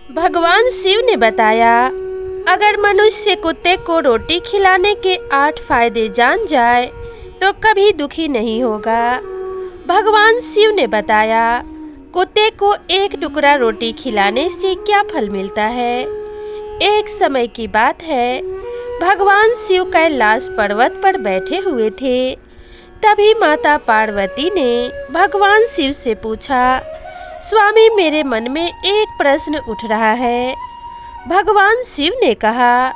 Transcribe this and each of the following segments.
भगवान शिव ने बताया, अगर मनुष्य कुत्ते को रोटी खिलाने के 8 फायदे जान जाए तो कभी दुखी नहीं होगा। भगवान शिव ने बताया, कुत्ते को एक टुकड़ा रोटी खिलाने से क्या फल मिलता है। एक समय की बात है, भगवान शिव कैलाश पर्वत पर बैठे हुए थे। तभी माता पार्वती ने भगवान शिव से पूछा, स्वामी मेरे मन में एक प्रश्न उठ रहा है। भगवान शिव ने कहा,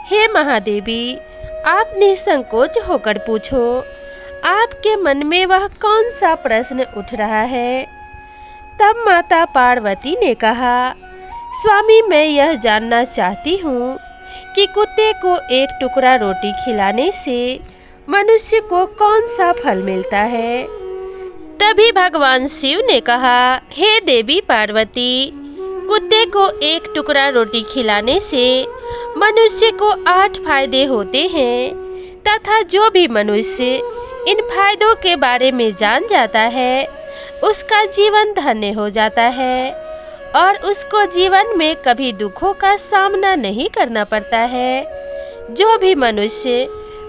हे महादेवी, आप निसंकोच होकर पूछो, आपके मन में वह कौन सा प्रश्न उठ रहा है। तब माता पार्वती ने कहा, स्वामी मैं यह जानना चाहती हूँ कि कुत्ते को एक टुकड़ा रोटी खिलाने से मनुष्य को कौन सा फल मिलता है। तभी भगवान शिव ने कहा, हे देवी पार्वती, कुत्ते को एक टुकड़ा रोटी खिलाने से मनुष्य को 8 फायदे होते हैं तथा जो भी मनुष्य इन फायदों के बारे में जान जाता है उसका जीवन धन्य हो जाता है और उसको जीवन में कभी दुखों का सामना नहीं करना पड़ता है। जो भी मनुष्य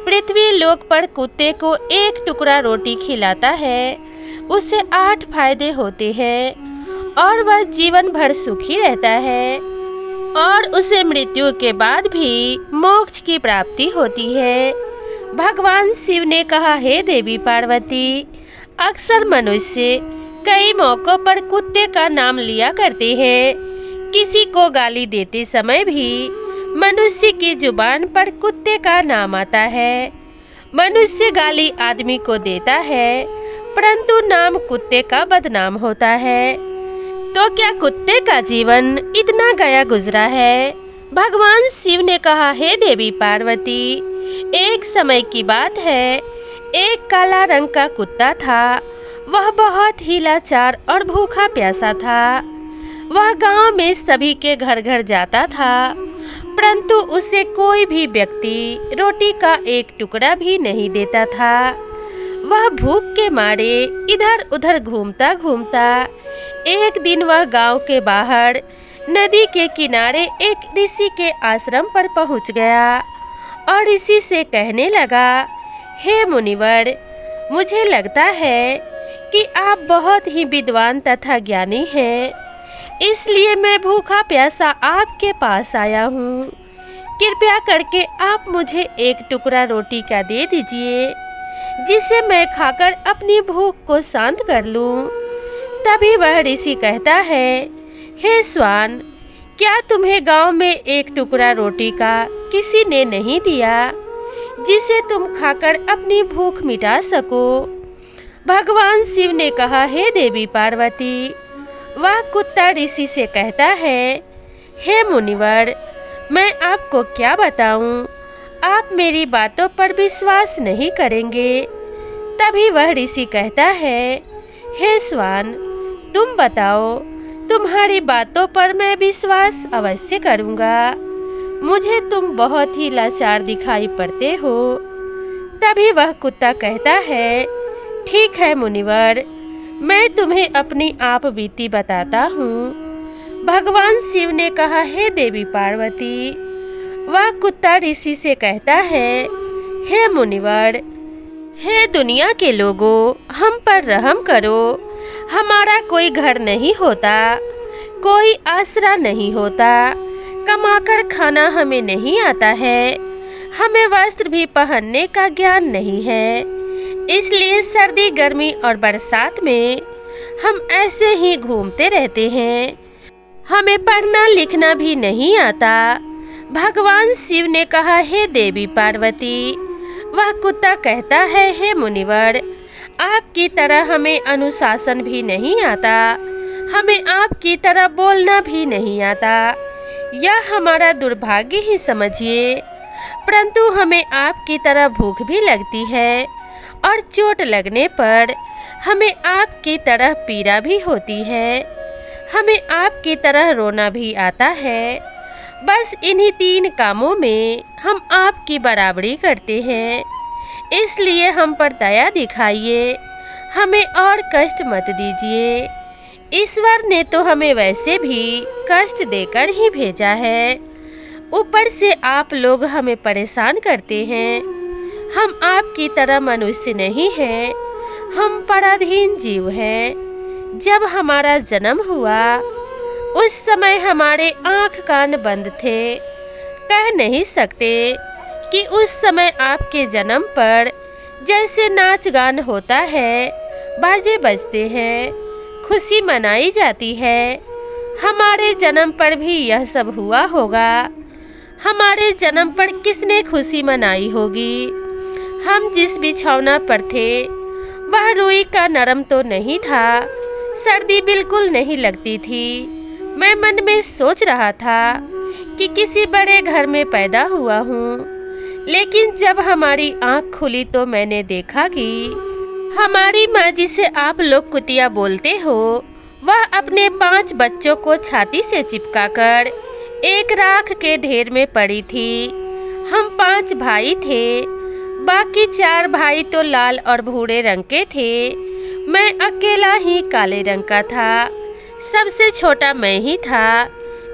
पृथ्वी लोक पर कुत्ते को एक टुकड़ा रोटी खिलाता है उसे 8 फायदे होते हैं और वह जीवन भर सुखी रहता है और उसे मृत्यु के बाद भी मोक्ष की प्राप्ति होती है। भगवान शिव ने कहा, हे देवी पार्वती, अक्सर मनुष्य कई मौक़ों पर कुत्ते का नाम लिया करते हैं। किसी को गाली देते समय भी मनुष्य की जुबान पर कुत्ते का नाम आता है। मनुष्य गाली आदमी को देता है परंतु नाम कुत्ते का बदनाम होता है। तो क्या कुत्ते का जीवन इतना गया गुजरा है। भगवान शिव ने कहा, हे देवी पार्वती, एक समय की बात है, एक काला रंग का कुत्ता था। वह बहुत ही लाचार और भूखा प्यासा था। वह गांव में सभी के घर घर जाता था परंतु उसे कोई भी व्यक्ति रोटी का एक टुकड़ा भी नहीं देता था। वह भूख के मारे इधर उधर घूमता घूमता एक दिन वह गांव के बाहर नदी के किनारे एक ऋषि के आश्रम पर पहुंच गया और ऋषि से कहने लगा, हे मुनिवर, मुझे लगता है कि आप बहुत ही विद्वान तथा ज्ञानी हैं, इसलिए मैं भूखा प्यासा आपके पास आया हूँ। कृपया करके आप मुझे एक टुकड़ा रोटी का दे दीजिए जिसे मैं खाकर अपनी भूख को शांत कर लूँ। तभी वह ऋषि कहता है, हे स्वान, क्या तुम्हें गांव में एक टुकड़ा रोटी का किसी ने नहीं दिया जिसे तुम खाकर अपनी भूख मिटा सको। भगवान शिव ने कहा, हे देवी पार्वती, वह कुत्ता ऋषि से कहता है, हे मुनिवर, मैं आपको क्या बताऊं, आप मेरी बातों पर विश्वास नहीं करेंगे। तभी वह ऋषि कहता है, हे स्वान, तुम बताओ, तुम्हारी बातों पर मैं विश्वास अवश्य करूंगा। मुझे तुम बहुत ही लाचार दिखाई पड़ते हो। तभी वह कुत्ता कहता है, ठीक है मुनिवर, मैं तुम्हें अपनी आप बीती बताता हूँ। भगवान शिव ने कहा, हे देवी पार्वती, वह कुत्ता ऋषि से कहता है, हे मुनिवर, हे दुनिया के लोगों, हम पर रहम करो। हमारा कोई घर नहीं होता, कोई आसरा नहीं होता, कमाकर खाना हमें नहीं आता है, हमें वस्त्र भी पहनने का ज्ञान नहीं है, इसलिए सर्दी गर्मी और बरसात में हम ऐसे ही घूमते रहते हैं। हमें पढ़ना लिखना भी नहीं आता। भगवान शिव ने कहा, हे देवी पार्वती, वह कुत्ता कहता है, हे मुनिवर, आपकी तरह हमें अनुशासन भी नहीं आता, हमें आपकी तरह बोलना भी नहीं आता। यह हमारा दुर्भाग्य ही समझिए, परंतु हमें आपकी तरह भूख भी लगती है और चोट लगने पर हमें आपकी तरह पीड़ा भी होती है। हमें आपकी तरह रोना भी आता है। बस इन्हीं 3 कामों में हम आपकी बराबरी करते हैं, इसलिए हम पर दया दिखाइए, हमें और कष्ट मत दीजिए। ईश्वर ने तो हमें वैसे भी कष्ट देकर ही भेजा है, ऊपर से आप लोग हमें परेशान करते हैं। हम आपकी तरह मनुष्य नहीं हैं, हम पराधीन जीव हैं। जब हमारा जन्म हुआ उस समय हमारे आँख कान बंद थे। कह नहीं सकते कि उस समय आपके जन्म पर जैसे नाच गान होता है, बाजे बजते हैं, खुशी मनाई जाती है, हमारे जन्म पर भी यह सब हुआ होगा। हमारे जन्म पर किसने खुशी मनाई होगी? हम जिस बिछौना पर थे वह रुई का नरम तो नहीं था, सर्दी बिल्कुल नहीं लगती थी। मैं मन में सोच रहा था कि किसी बड़े घर में पैदा हुआ हूँ, लेकिन जब हमारी आँख खुली तो मैंने देखा कि हमारी माँ, जिसे आप लोग कुतिया बोलते हो, वह अपने 5 बच्चों को छाती से चिपकाकर एक राख के ढेर में पड़ी थी। हम 5 भाई थे, बाकी 4 भाई तो लाल और भूरे रंग के थे। मैं अकेला ही काले रंग का था। सबसे छोटा मैं ही था,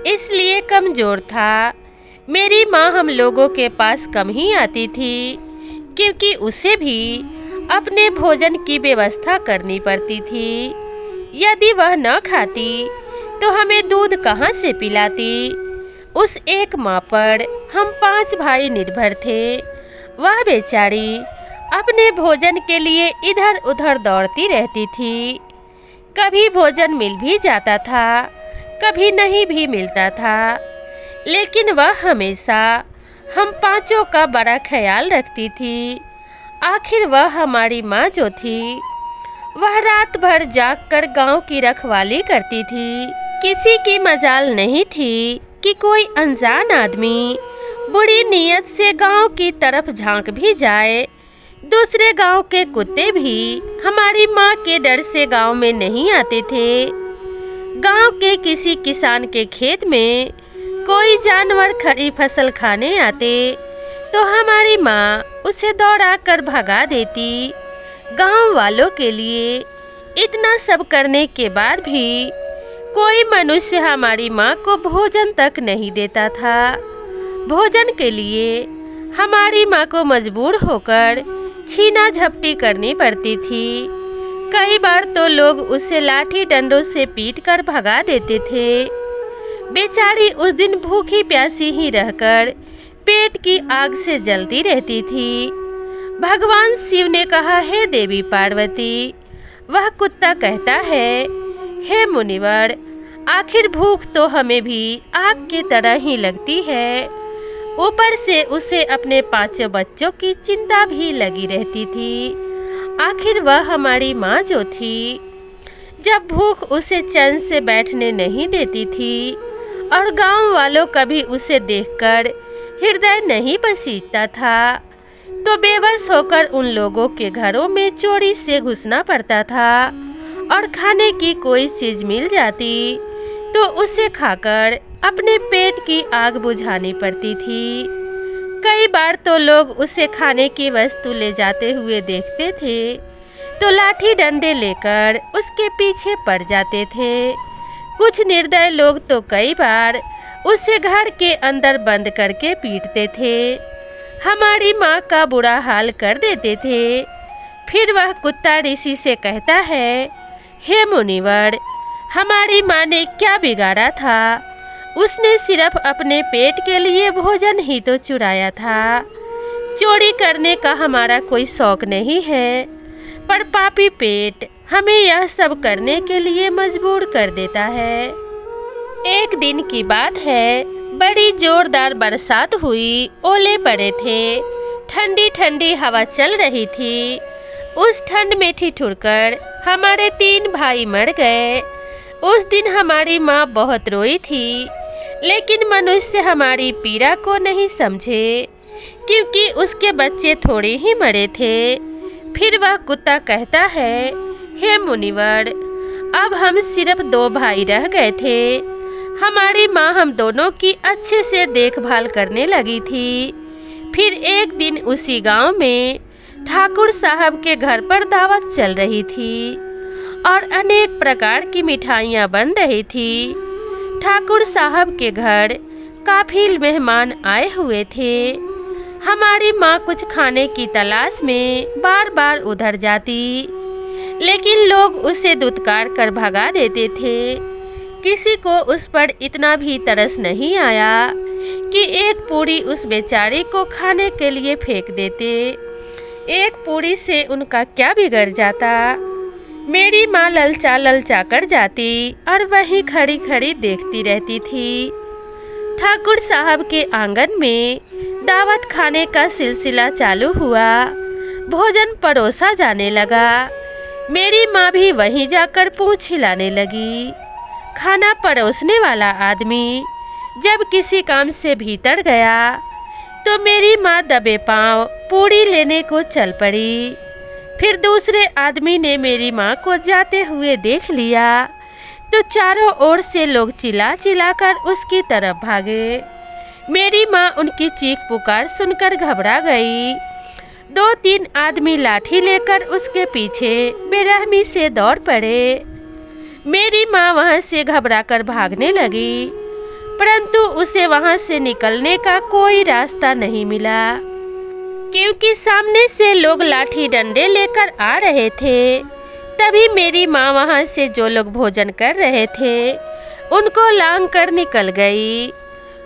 इसलिए कमज़ोर था। मेरी माँ हम लोगों के पास कम ही आती थी, क्योंकि उसे भी अपने भोजन की व्यवस्था करनी पड़ती थी। यदि वह न खाती तो हमें दूध कहाँ से पिलाती? उस एक माँ पर हम 5 भाई निर्भर थे। वह बेचारी अपने भोजन के लिए इधर उधर दौड़ती रहती थी। कभी भोजन मिल भी जाता था, कभी नहीं भी मिलता था, लेकिन वह हमेशा हम 5 का बड़ा ख्याल रखती थी। आखिर वह हमारी माँ जो थी, वह रात भर जागकर गांव की रखवाली करती थी। किसी की मजाल नहीं थी कि कोई अनजान आदमी बुरी नीयत से गांव की तरफ झांक भी जाए। दूसरे गांव के कुत्ते भी हमारी माँ के डर से गांव में नहीं आते थे। गांव के किसी किसान के खेत में कोई जानवर खड़ी फसल खाने आते तो हमारी माँ उसे दौड़ा कर भगा देती। गांव वालों के लिए इतना सब करने के बाद भी कोई मनुष्य हमारी माँ को भोजन तक नहीं देता था। भोजन के लिए हमारी माँ को मजबूर होकर छीना झपटी करनी पड़ती थी। कई बार तो लोग उसे लाठी डंडों से पीट कर भगा देते थे। बेचारी उस दिन भूखी प्यासी ही रहकर पेट की आग से जलती रहती थी। भगवान शिव ने कहा, हे देवी पार्वती। वह कुत्ता कहता है, हे मुनिवर, आखिर भूख तो हमें भी आपकी तरह ही लगती है। ऊपर से उसे अपने 5 बच्चों की चिंता भी लगी रहती थी। आखिर वह हमारी माँ जो थी, जब भूख उसे चैन से बैठने नहीं देती थी और गांव वालों कभी उसे देखकर हृदय नहीं बसीजता था, तो बेबस होकर उन लोगों के घरों में चोरी से घुसना पड़ता था और खाने की कोई चीज़ मिल जाती तो उसे खाकर अपने पेट की आग बुझानी पड़ती थी। कई बार तो लोग उसे खाने की वस्तु ले जाते हुए देखते थे तो लाठी डंडे लेकर उसके पीछे पड़ जाते थे। कुछ निर्दय लोग तो कई बार उसे घर के अंदर बंद करके पीटते थे, हमारी माँ का बुरा हाल कर देते थे। फिर वह कुत्ता ऋषि से कहता है, हे मुनिवर, हमारी माँ ने क्या बिगाड़ा था? उसने सिर्फ अपने पेट के लिए भोजन ही तो चुराया था। चोरी करने का हमारा कोई शौक नहीं है, पर पापी पेट हमें यह सब करने के लिए मजबूर कर देता है। एक दिन की बात है, बड़ी जोरदार बरसात हुई, ओले पड़े थे, ठंडी ठंडी हवा चल रही थी। उस ठंड में ठिठुरकर हमारे 3 भाई मर गए। उस दिन हमारी माँ बहुत रोई थी, लेकिन मनुष्य हमारी पीड़ा को नहीं समझे, क्योंकि उसके बच्चे थोड़े ही मरे थे। फिर वह कुत्ता कहता है, हे मुनिवर, अब हम सिर्फ 2 भाई रह गए थे। हमारी माँ हम दोनों की अच्छे से देखभाल करने लगी थी। फिर एक दिन उसी गांव में ठाकुर साहब के घर पर दावत चल रही थी और अनेक प्रकार की मिठाइयाँ बन रही थी। ठाकुर साहब के घर काफी मेहमान आए हुए थे। हमारी माँ कुछ खाने की तलाश में बार बार उधर जाती, लेकिन लोग उसे दुत्कार कर भगा देते थे। किसी को उस पर इतना भी तरस नहीं आया कि एक पूरी उस बेचारे को खाने के लिए फेंक देते। एक पूरी से उनका क्या बिगड़ जाता। मेरी माँ ललचा ललचा कर जाती और वहीं खड़ी खड़ी देखती रहती थी। ठाकुर साहब के आंगन में दावत खाने का सिलसिला चालू हुआ। भोजन परोसा जाने लगा। मेरी माँ भी वहीं जाकर पूंछ हिलाने लगी। खाना परोसने वाला आदमी जब किसी काम से भीतर गया तो मेरी माँ दबे पांव पूरी लेने को चल पड़ी। फिर दूसरे आदमी ने मेरी माँ को जाते हुए देख लिया तो चारों ओर से लोग चिल्ला चिल्ला कर उसकी तरफ भागे। मेरी माँ उनकी चीख पुकार सुनकर घबरा गई। 2-3 आदमी लाठी लेकर उसके पीछे बेरहमी से दौड़ पड़े। मेरी माँ वहाँ से घबराकर भागने लगी, परंतु उसे वहाँ से निकलने का कोई रास्ता नहीं मिला, क्योंकि सामने से लोग लाठी डंडे लेकर आ रहे थे। तभी मेरी माँ वहाँ से जो लोग भोजन कर रहे थे उनको लांग कर निकल गई।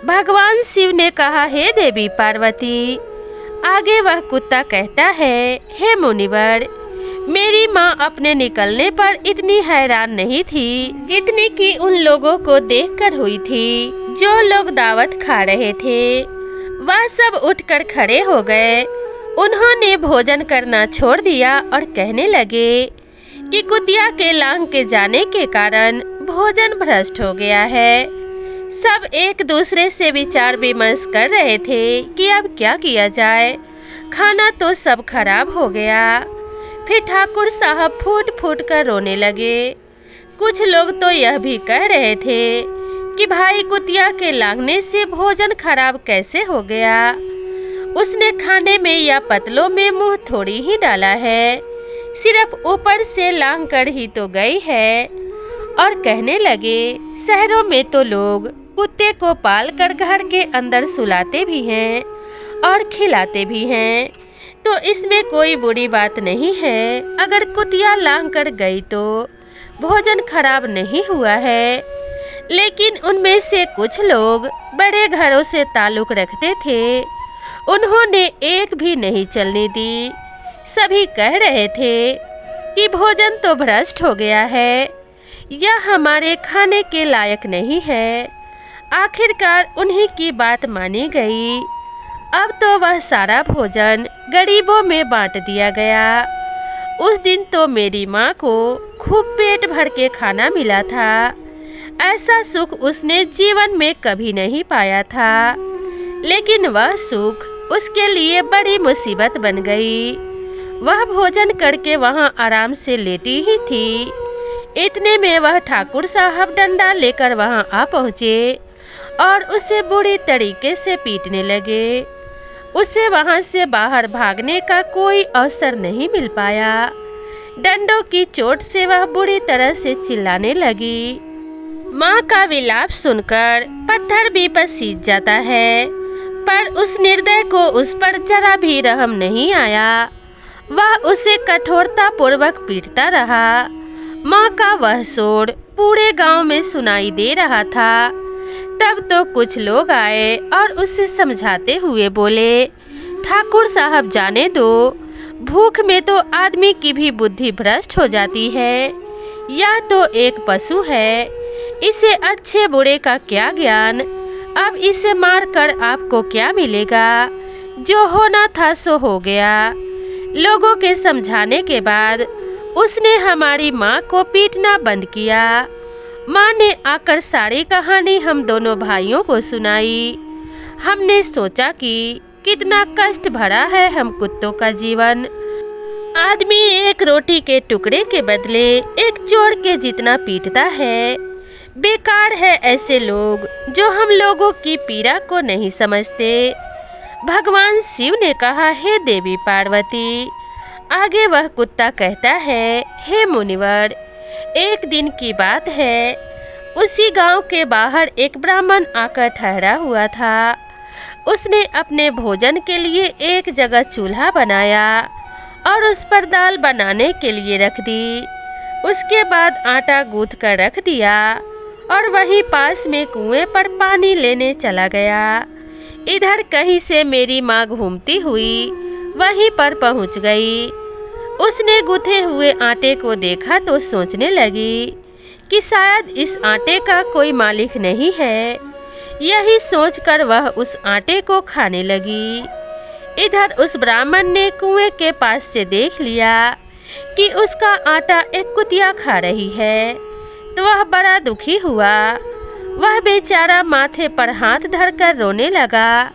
भगवान शिव ने कहा, हे देवी पार्वती। आगे वह कुत्ता कहता है, हे मुनिवर। मेरी माँ अपने निकलने पर इतनी हैरान नहीं थी जितनी कि उन लोगों को देखकर हुई थी जो लोग दावत खा रहे थे। वह सब उठकर खड़े हो गए। उन्होंने भोजन करना छोड़ दिया और कहने लगे कि कुतिया के लांग के जाने के कारण भोजन भ्रष्ट हो गया है। सब एक दूसरे से विचार विमर्श कर रहे थे कि अब क्या किया जाए। खाना तो सब खराब हो गया। फिर ठाकुर साहब फूट फूट कर रोने लगे। कुछ लोग तो यह भी कह रहे थे कि भाई कुतिया के लांघने से भोजन खराब कैसे हो गया। उसने खाने में या पतलों में मुंह थोड़ी ही डाला है, सिर्फ ऊपर से लांघ कर ही तो गई है। और कहने लगे, शहरों में तो लोग कुत्ते को पाल कर घर के अंदर सुलाते भी हैं और खिलाते भी हैं, तो इसमें कोई बुरी बात नहीं है। अगर कुतिया लांघ कर गई तो भोजन खराब नहीं हुआ है। लेकिन उनमें से कुछ लोग बड़े घरों से ताल्लुक रखते थे, उन्होंने एक भी नहीं चलने दी। सभी कह रहे थे कि भोजन तो भ्रष्ट हो गया है, यह हमारे खाने के लायक नहीं है। आखिरकार उन्हीं की बात मानी गई। अब तो वह सारा भोजन गरीबों में बांट दिया गया। उस दिन तो मेरी माँ को खूब पेट भर के खाना मिला था। ऐसा सुख उसने जीवन में कभी नहीं पाया था, लेकिन वह सुख उसके लिए बड़ी मुसीबत बन गई। वह भोजन करके वहाँ आराम से लेटी ही थी। इतने में वह ठाकुर साहब डंडा लेकर वहाँ आ पहुँचे और उसे बुरी तरीके से पीटने लगे। उसे वहाँ से बाहर भागने का कोई अवसर नहीं मिल पाया। डंडों की चोट से वह बुरी तरह से चिल्लाने लगी। माँ का विलाप सुनकर पत्थर भी पसीज जाता है, पर उस निर्दय को उस पर जरा भी रहम नहीं आया। वह उसे कठोरता पूर्वक पीटता रहा। माँ का वह शोर पूरे गांव में सुनाई दे रहा था। तब तो कुछ लोग आए और उसे समझाते हुए बोले, ठाकुर साहब जाने दो, भूख में तो आदमी की भी बुद्धि भ्रष्ट हो जाती है। यह तो एक पशु है, इसे अच्छे बुरे का क्या ज्ञान। अब इसे मारकर आपको क्या मिलेगा। जो होना था सो हो गया। लोगों के समझाने के बाद उसने हमारी माँ को पीटना बंद किया। माँ ने आकर सारी कहानी हम दोनों भाइयों को सुनाई। हमने सोचा कि कितना कष्ट भरा है हम कुत्तों का जीवन। आदमी एक रोटी के टुकड़े के बदले एक चोर के जितना पीटता है। बेकार है ऐसे लोग जो हम लोगों की पीड़ा को नहीं समझते। भगवान शिव ने कहा, हे देवी पार्वती। आगे वह कुत्ता कहता है, हे मुनिवर, एक दिन की बात है, उसी गांव के बाहर एक ब्राह्मण आकर ठहरा हुआ था। उसने अपने भोजन के लिए एक जगह चूल्हा बनाया और उस पर दाल बनाने के लिए रख दी। उसके बाद आटा गूंथ कर रख दिया और वहीं पास में कुएं पर पानी लेने चला गया। इधर कहीं से मेरी माँ घूमती हुई वहीं पर पहुँच गई। उसने गूंथे हुए आटे को देखा तो सोचने लगी कि शायद इस आटे का कोई मालिक नहीं है। यही सोचकर वह उस आटे को खाने लगी। इधर उस ब्राह्मण ने कुएं के पास से देख लिया कि उसका आटा एक कुतिया खा रही है, तो वह बड़ा दुखी हुआ। वह बेचारा माथे पर हाथ धरकर रोने लगा,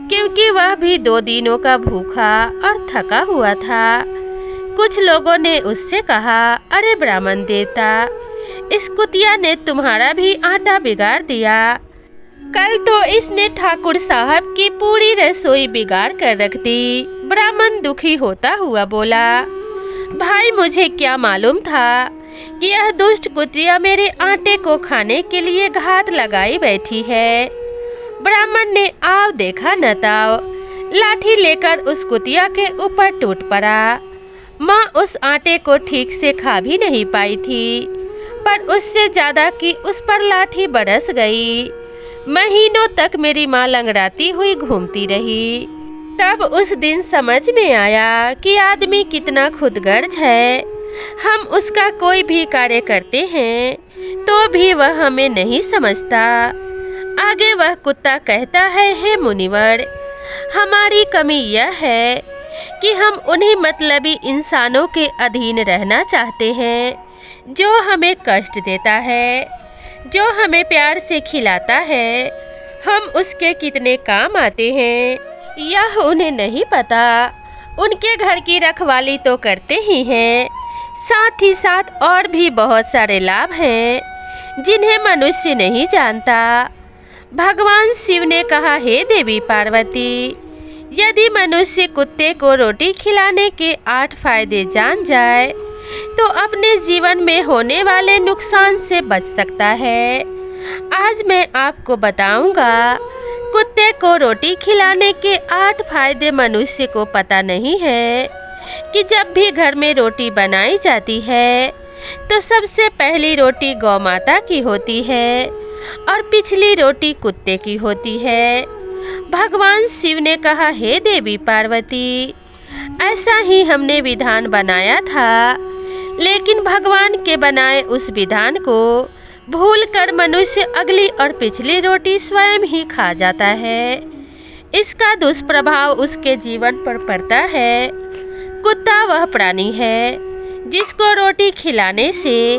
क्योंकि वह भी 2 दिनों का भूखा और थका हुआ था। कुछ लोगों ने उससे कहा, अरे ब्राह्मण देवता, इस कुतिया ने तुम्हारा भी आटा बिगाड़ दिया। कल तो इसने ठाकुर साहब की पूरी रसोई बिगाड़ कर रख दी। ब्राह्मण दुखी होता हुआ बोला, भाई मुझे क्या मालूम था कि यह दुष्ट कुतिया मेरे आटे को खाने के लिए घात लगाई बैठी है। ब्राह्मण ने आव देखा न ताव लाठी लेकर उस कुतिया के ऊपर टूट पड़ा। माँ उस आटे को ठीक से खा भी नहीं पाई थी, पर उससे ज्यादा कि उस पर लाठी बरस गई। महीनों तक मेरी माँ लंगड़ाती हुई घूमती रही। तब उस दिन समझ में आया कि आदमी कितना खुदगर्ज है। हम उसका कोई भी कार्य करते हैं तो भी वह हमें नहीं समझता। आगे वह कुत्ता कहता है, हे मुनिवर, हमारी कमी यह है कि हम उन्हीं मतलबी इंसानों के अधीन रहना चाहते हैं जो हमें कष्ट देता है, जो हमें प्यार से खिलाता है। हम उसके कितने काम आते हैं यह उन्हें नहीं पता। उनके घर की रखवाली तो करते ही हैं, साथ ही साथ और भी बहुत सारे लाभ हैं जिन्हें मनुष्य नहीं जानता। भगवान शिव ने कहा, हे देवी पार्वती, यदि मनुष्य कुत्ते को रोटी खिलाने के 8 फायदे जान जाए तो अपने जीवन में होने वाले नुकसान से बच सकता है। आज मैं आपको बताऊंगा। कुत्ते को रोटी खिलाने के 8 फायदे मनुष्य को पता नहीं है कि जब भी घर में रोटी बनाई जाती है तो सबसे पहली रोटी गौ माता की होती है और पिछली रोटी कुत्ते की होती है। भगवान शिव ने कहा, हे देवी पार्वती, ऐसा ही हमने विधान बनाया था, लेकिन भगवान के बनाए उस विधान को भूलकर मनुष्य अगली और पिछली रोटी स्वयं ही खा जाता है। इसका दुष्प्रभाव उसके जीवन पर पड़ता है। कुत्ता वह प्राणी है जिसको रोटी खिलाने से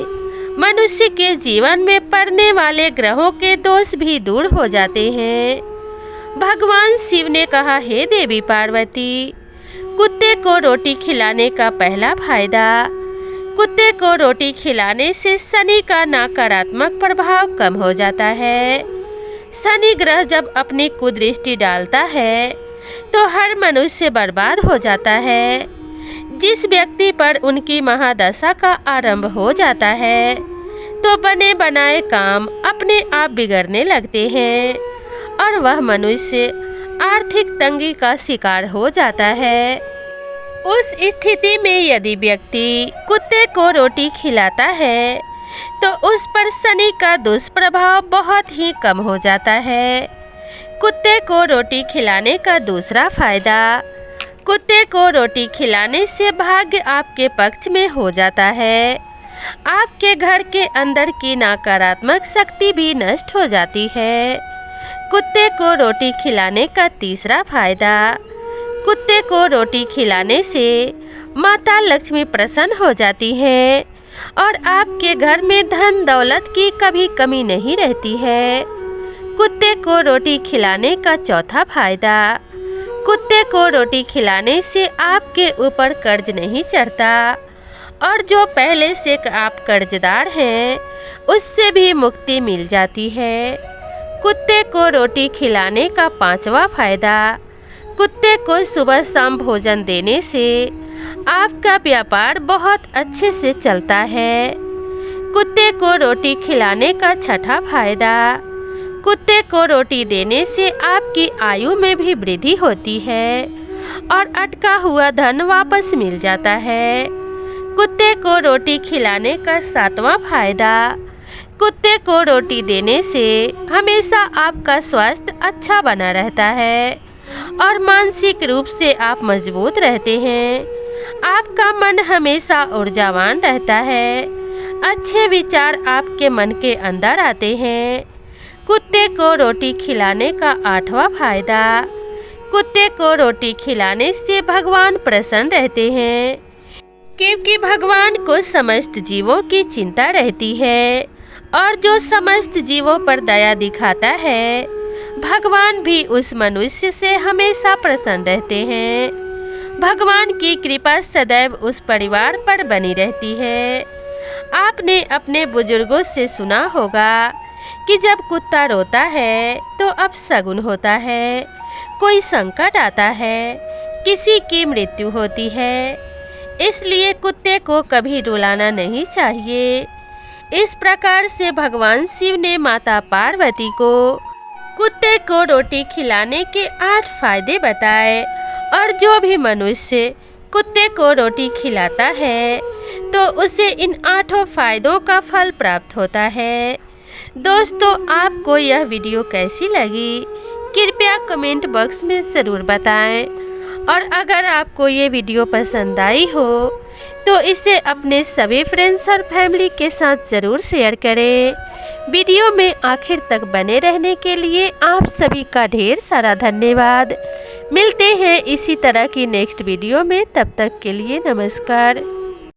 मनुष्य के जीवन में पड़ने वाले ग्रहों के दोष भी दूर हो जाते हैं। भगवान शिव ने कहा, हे देवी पार्वती, कुत्ते को रोटी खिलाने का पहला फायदा, कुत्ते को रोटी खिलाने से शनि का नकारात्मक प्रभाव कम हो जाता है। शनि ग्रह जब अपनी कुदृष्टि डालता है तो हर मनुष्य बर्बाद हो जाता है। जिस व्यक्ति पर उनकी महादशा का आरंभ हो जाता है तो बने बनाए काम अपने आप बिगड़ने लगते हैं और वह मनुष्य आर्थिक तंगी का शिकार हो जाता है। उस स्थिति में यदि व्यक्ति कुत्ते को रोटी खिलाता है तो उस पर शनि का दुष्प्रभाव बहुत ही कम हो जाता है। कुत्ते को रोटी खिलाने का दूसरा फायदा, कुत्ते को रोटी खिलाने से भाग्य आपके पक्ष में हो जाता है। आपके घर के अंदर की नकारात्मक शक्ति भी नष्ट हो जाती है। कुत्ते को रोटी खिलाने का तीसरा फायदा, कुत्ते को रोटी खिलाने से माता लक्ष्मी प्रसन्न हो जाती हैं और आपके घर में धन दौलत की कभी कमी नहीं रहती है। कुत्ते को रोटी खिलाने का चौथा फायदा, कुत्ते को रोटी खिलाने से आपके ऊपर कर्ज नहीं चढ़ता और जो पहले से आप कर्जदार हैं उससे भी मुक्ति मिल जाती है। कुत्ते को रोटी खिलाने का पांचवा फायदा, कुत्ते को सुबह शाम भोजन देने से आपका व्यापार बहुत अच्छे से चलता है। कुत्ते को रोटी खिलाने का छठा फायदा। कुत्ते को रोटी देने से आपकी आयु में भी वृद्धि होती है और अटका हुआ धन वापस मिल जाता है। कुत्ते को रोटी खिलाने का सातवां फायदा। कुत्ते को रोटी देने से हमेशा आपका स्वास्थ्य अच्छा बना रहता है और मानसिक रूप से आप मजबूत रहते हैं। आपका मन हमेशा ऊर्जावान रहता है। अच्छे विचार आपके मन के अंदर आते हैं। कुत्ते को रोटी खिलाने का आठवां फायदा। कुत्ते को रोटी खिलाने से भगवान प्रसन्न रहते हैं, क्योंकि भगवान को समस्त जीवों की चिंता रहती है और जो समस्त जीवों पर दया दिखाता है, भगवान भी उस मनुष्य से हमेशा प्रसन्न रहते हैं। भगवान की कृपा सदैव उस परिवार पर बनी रहती है। आपने अपने बुजुर्गों से सुना होगा कि जब कुत्ता रोता है तो अपशगुन होता है, कोई संकट आता है, किसी की मृत्यु होती है। इसलिए कुत्ते को कभी रुलाना नहीं चाहिए। इस प्रकार से भगवान शिव ने माता पार्वती को कुत्ते को रोटी खिलाने के 8 फायदे बताए और जो भी मनुष्य कुत्ते को रोटी खिलाता है तो उसे इन 8 फायदों का फल प्राप्त होता है। दोस्तों, आपको यह वीडियो कैसी लगी कृपया कमेंट बॉक्स में ज़रूर बताएं और अगर आपको ये वीडियो पसंद आई हो तो इसे अपने सभी फ्रेंड्स और फैमिली के साथ ज़रूर शेयर करें। वीडियो में आखिर तक बने रहने के लिए आप सभी का ढेर सारा धन्यवाद। मिलते हैं इसी तरह की नेक्स्ट वीडियो में, तब तक के लिए नमस्कार।